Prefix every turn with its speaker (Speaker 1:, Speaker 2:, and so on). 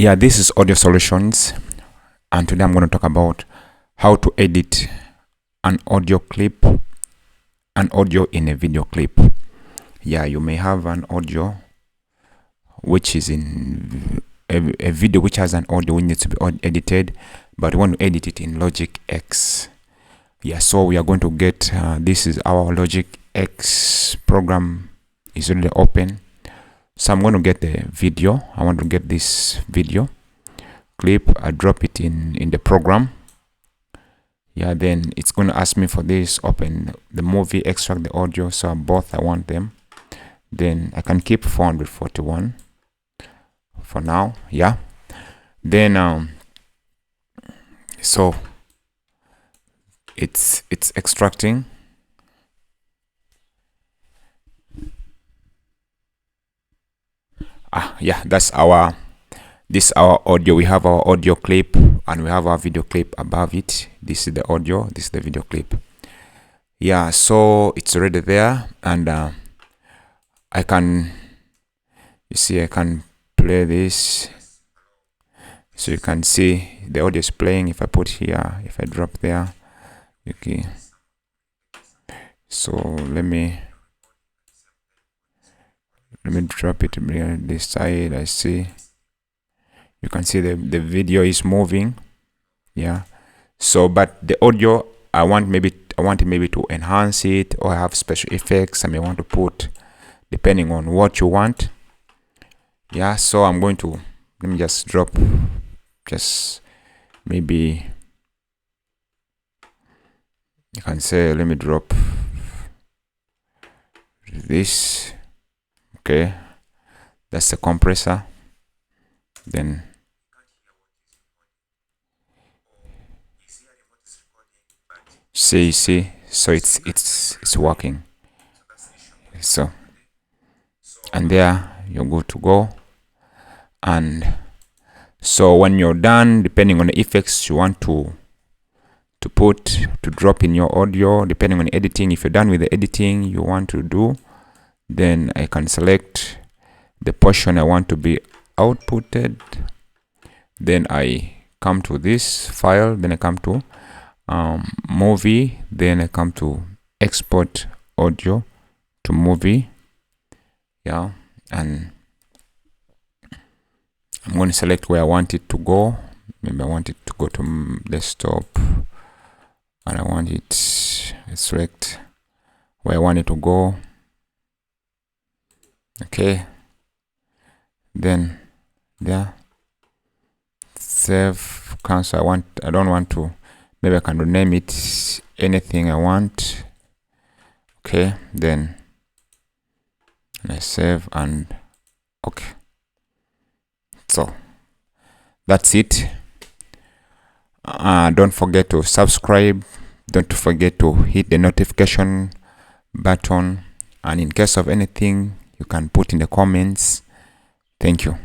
Speaker 1: Yeah, this is Audio Solutions, and today I'm going to talk about how to edit an audio clip, an audio in a video clip. Yeah, you may have an audio which is in a video which has an audio which needs to be edited, but we want to edit it in Logic X. Yeah, so we are going to get this is our Logic X program is already open. So I'm going to get the video. I want to get this video clip. I drop it in the program. Yeah, then it's going to ask me for this. Open the movie, extract the audio. So both I want them. Then I can keep 441 for now. Yeah. Then so it's extracting. Yeah, this is our audio. We have our audio clip and we have our video clip above it. This is the audio, this is the video clip. Yeah, so it's already there, and I can, you see, I can play this, so you can see the audio is playing. If I put here, if I drop there, okay. So let me drop it here this side. I see, you can see the video is moving. Yeah, so but the audio I want it maybe to enhance it, or have special effects I may want to put depending on what you want. Yeah, so I'm going to, let me just drop, just maybe you can say, let me drop this. Okay, that's the compressor. Then see, so it's working. So, and there you're good to go. And so when you're done, depending on the effects you want to drop in your audio, depending on editing, if you're done with the editing you want to do, then I can select the portion I want to be outputted. Then I come to this file, then I come to movie, then I come to export audio to movie. Yeah, and I'm going to select where I want it to go. Maybe I want it to go to desktop, and I want it, select where I want it to go. Okay, then there, save, cancel. I don't want to, maybe I can rename it anything I want. Okay, then I save, and okay, so that's it. Don't forget to subscribe, don't forget to hit the notification button, and in case of anything you can put in the comments. Thank you.